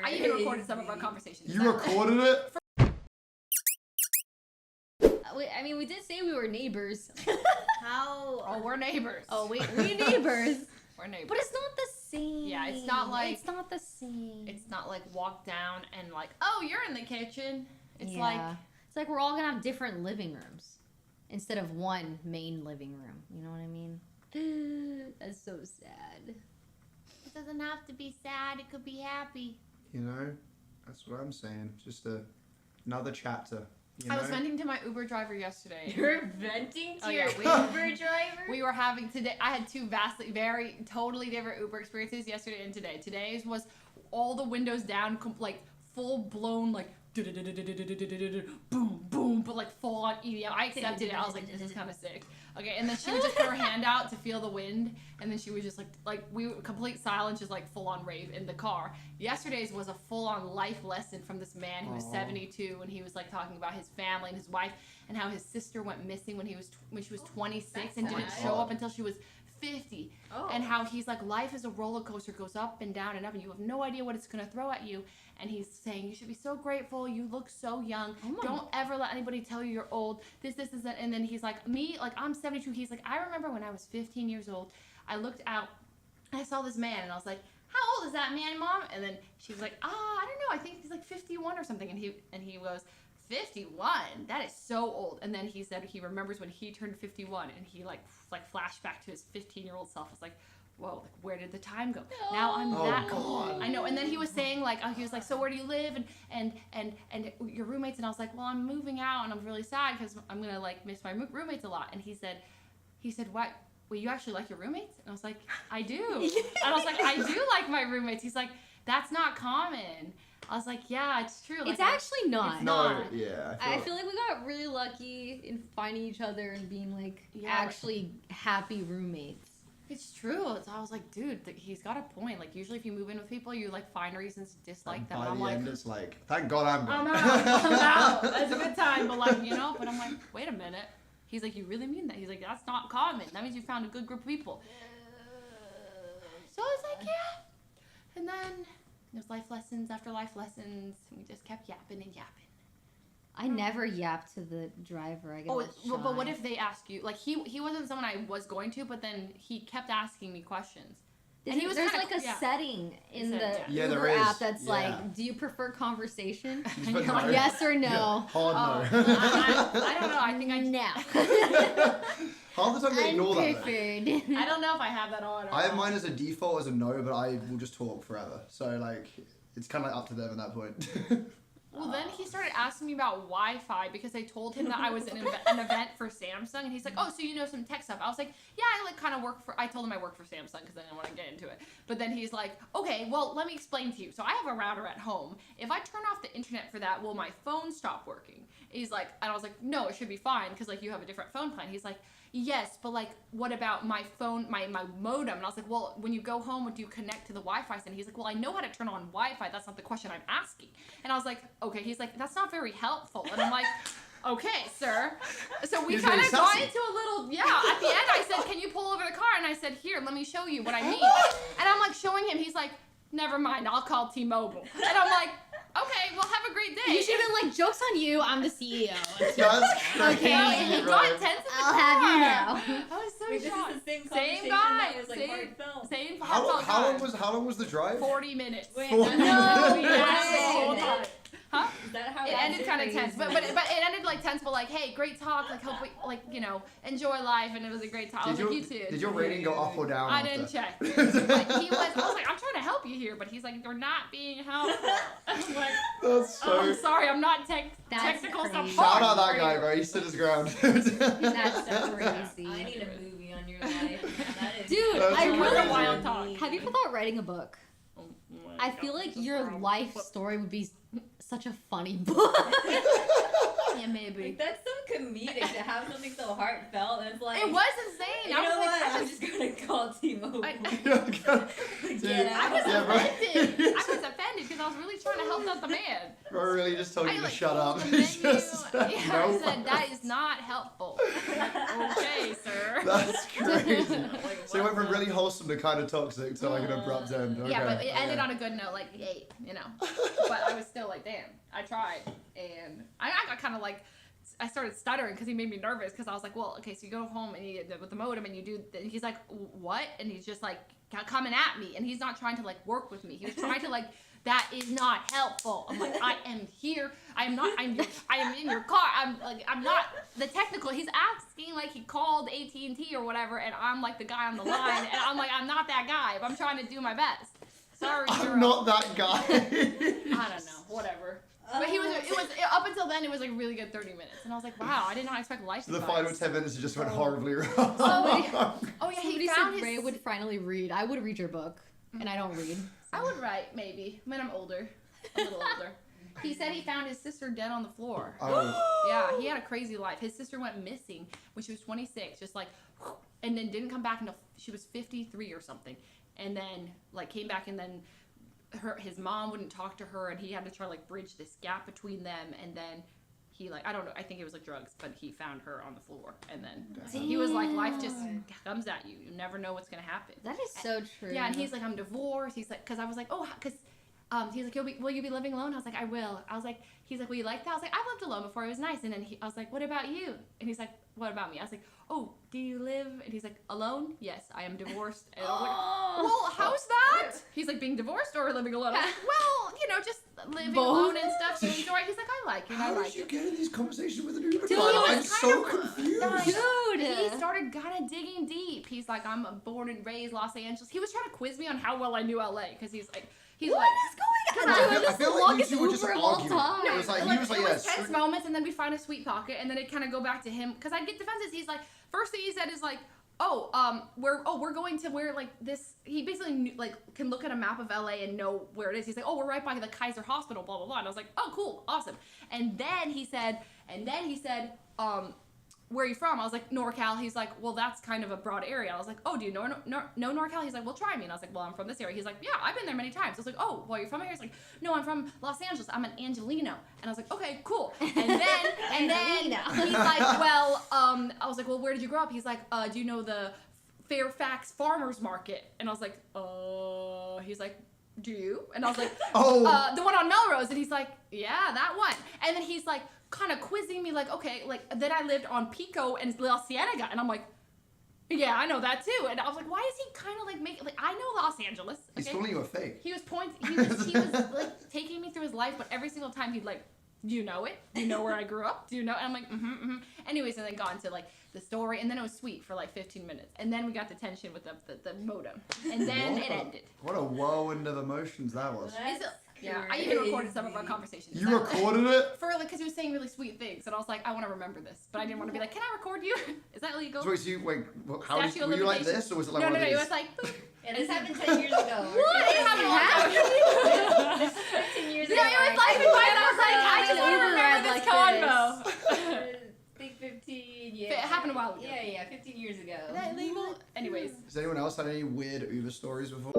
I even recorded some of our conversations. You recorded it? I mean, we did say we were neighbors. How? Oh, we're neighbors. Oh, wait, we neighbors. We're neighbors. But it's not the same. Yeah, it's not like... It's not the same. It's not like walk down and like, oh, you're in the kitchen. It's It's like we're all gonna have different living rooms instead of one main living room. You know what I mean? That's so sad. It doesn't have to be sad. It could be happy. You know, that's what I'm saying. Just another chapter. You know? I was venting to my Uber driver yesterday. You're venting to your Uber driver? We were having today. I had two totally different Uber experiences yesterday and today. Today's was all the windows down, like full blown, like boom, boom, but like full on EDM. I accepted it. I was like, this is kind of sick. Okay, and then she would just put her hand out to feel the wind, and then she was just like we complete silence, just like full on rave in the car. Yesterday's was a full on life lesson from this man who was 72, and he was like talking about his family and his wife and how his sister went missing when she was 26 and didn't show up until she was 50, and how he's like, life is a roller coaster, goes up and down, and you have no idea what it's gonna throw at you. And he's saying you should be so grateful, you look so young, don't ever let anybody tell you you're old, this is that. And then he's like, me, like I'm 72, he's like, I remember when I was 15 years old, I looked out, I saw this man, and I was like, how old is that man, Mom? And then she was like, I don't know, I think he's like 51 or something. And he goes, 51? That is so old. And then he said he remembers when he turned 51, and he like flashed back to his 15-year-old self. I was like, whoa, like, where did the time go? Now I'm that old. I know. And then he was saying like, he was like, so where do you live and your roommates? And I was like, well, I'm moving out and I'm really sad because I'm gonna like miss my roommates a lot. And he said, what? Well, you actually like your roommates? And I was like, I do. And I was like, I do like my roommates. He's like, that's not common. I was like, yeah, it's true. Like, it's actually not. It's not. Yeah. I feel like we got really lucky in finding each other and being like actually happy roommates. It's true. So I was like, dude, he's got a point. Like, usually if you move in with people, you like find reasons to dislike them. By I'm the like, end, it's like, thank God I'm gone. I'm out. That's a good time. But like, but I'm like, wait a minute. He's like, you really mean that? He's like, that's not common. That means you found a good group of people. So I was like, yeah. And then there's life lessons after life lessons. We just kept yapping and yapping. I never yapped to the driver. I guess. But what if they ask you? Like he wasn't someone I was going to, but then he kept asking me questions. And there's like a setting in the Uber app that's like, do you prefer conversation? Like, yes or no? Yeah. Hard no. I don't know. I think no. Half the time they ignore that. I don't know if I have that on. I have mine as a default as a no, but I will just talk forever. So like, it's kind of like up to them at that point. Well, then he started asking me about Wi-Fi because I told him that I was in an event for Samsung, and he's like, oh, so you know some tech stuff. I was like, yeah, I like kind of I told him I work for Samsung because I didn't want to get into it. But then he's like, okay, well, let me explain to you. So I have a router at home. If I turn off the internet for that, will my phone stop working? He's like, and I was like, no, it should be fine because like you have a different phone plan. He's like, yes, but like, what about my phone, my modem? And I was like, well, when you go home, do you connect to the Wi-Fi? And he's like, well, I know how to turn on Wi-Fi. That's not the question I'm asking. And I was like, okay. He's like, that's not very helpful. And I'm like, okay, sir. So we kind of got into a little, at the end I said, can you pull over the car? And I said, here, let me show you what I mean. And I'm like showing him. He's like, never mind, I'll call T-Mobile. And I'm like, okay, well, have a great day. You should have been like, joke's on you, I'm the CEO. Okay, and he got tense in the car. I'll have you know. I was so shocked. This is the same guy. That was like heartfelt. Same how long was the drive? 40 minutes. Wait, no, yes. Huh? Is that how it ended kind of tense, but it ended like tense, but like, hey, great talk, like hope we enjoy life, and it was a great talk. You too. Did your rating go up or down? I didn't check. I was like, I'm trying to help you here, but he's like, you're not being helpful. I'm like, that's so. Oh, I'm sorry, I'm not technical support. Shout out that guy, bro. He stood his ground. That's so crazy. I need a movie on your life. That is Dude, I really wild talk. Have you ever thought writing a book? I feel like your life story would be such a funny book. Yeah, maybe. Like, that's so comedic to have something so heartfelt, and it's like it was insane. You know what? I'm just gonna call T-Mobile. I was offended because I was really trying to help out the man. Bro really just told you to like, shut told up. the It's menu. just, Yeah, I no. said that is not helpful. I'm like, okay, sir. That's crazy. Like, So it went from what the- really wholesome to kind of toxic to like an abrupt end. Okay. Yeah, but it ended okay. on a good note, like, yay, you know. But I was still like, damn, I tried. And I got kind of like, I started stuttering because he made me nervous because I was like, well, okay, so you go home and you with the modem and you do, and he's like, what? And he's just like coming at me and he's not trying to like work with me. He was trying to like, that is not helpful. I'm like, I am here. I am in your car. I'm not the technical. He's asking like he called AT&T or whatever, and I'm like the guy on the line, and I'm like, I'm not that guy, but I'm trying to do my best. Sorry, Hero. I'm not that guy. I don't know, whatever. But it was up until then it was like really good 30 minutes, and I was like, wow, I did not expect life. So the final 10 minutes just went horribly wrong. Oh yeah, Somebody he said found Ray his. would finally read. I would read your book, and I don't read. I would write maybe when I'm older, a little older. He said he found his sister dead on the floor. Oh. Yeah, he had a crazy life. His sister went missing when she was 26, just like, and then didn't come back until she was 53 or something, and then like came back, and then his mom wouldn't talk to her, and he had to try like bridge this gap between them, and then he like, I don't know, I think it was like drugs, but he found her on the floor, and then he was like, life just comes at you. You never know what's gonna happen. That is so true. Yeah, and he's like, I'm divorced. He's like, because I was like, oh, because he's like, will you be living alone? I was like, I will. I was like, he's like, will you like that? I was like, I've lived alone before. It was nice. And then I was like, what about you? And he's like, what about me? I was like, oh, do you live? And he's like, alone? Yes, I am divorced. And I was like, well, how's that? He's like, being divorced or living alone? I was like, well, you know, just living Both. alone and stuff. Doing joy. He's like, I like it. I How like did you it. get in these conversations with an Uber Dude, driver? he was I'm kind so of- confused. Dude. He started kind of digging deep. He's like, I'm born and raised Los Angeles. He was trying to quiz me on how well I knew LA because he's like, What is going on? I Dude, feel- this I is feel the like you longest two were just Uber of all arguing. time. It was like, he was like, it yeah, was tense screw- moments, and then we find a sweet pocket, and then it kind of go back to him because I get defenses. He's like, first thing he said is like, we're going to where like this. He basically knew, like can look at a map of LA and know where it is. He's like, oh, we're right by the Kaiser Hospital, blah blah blah. And I was like, oh, cool, awesome. And then he said, where are you from? I was like, NorCal. He's like, well, that's kind of a broad area. I was like, oh, do you know NorCal? He's like, well, try me. And I was like, well, I'm from this area. He's like, yeah, I've been there many times. I was like, oh, well, you're from here? He's like, no, I'm from Los Angeles. I'm an Angelino. And I was like, okay, cool. And then he's like, well, I was like, well, where did you grow up? He's like, do you know the Fairfax Farmers Market? And I was like, he's like, do you? And I was like, Oh. the one on Melrose. And he's like, yeah, that one. And then he's like, kind of quizzing me like, okay, like then I lived on Pico and La Cienega, and I'm like, yeah, I know that too. And I was like, why is he kind of like making like I know Los Angeles? He's Okay? calling you a fake. He was he was like taking me through his life, but every single time he'd like, do you know it? Do you know where I grew up? Do you know? And I'm like, mm-hmm. Anyways, and then got into like the story, and then it was sweet for like 15 minutes, and then we got the tension with the modem, and then it ended. What a whirlwind of emotions that was. Is it- Yeah, I even recorded some of our conversations. You recorded it? For like, because he was saying really sweet things, and I was like, I want to remember this, but I didn't want to be like, can I record you? Is that legal? So how did Statute of were you like limitations. this, or was it like No, one of it these? was like, boop. Yeah, this happened 10 years ago. What? It happened a long time. 15 years Yeah, ago. it was like, I was like, I just want to remember this convo. I think 15, yeah. It happened a while ago. Yeah, 15 years ago. Is that illegal? Anyways. Has anyone else had any weird Uber stories before?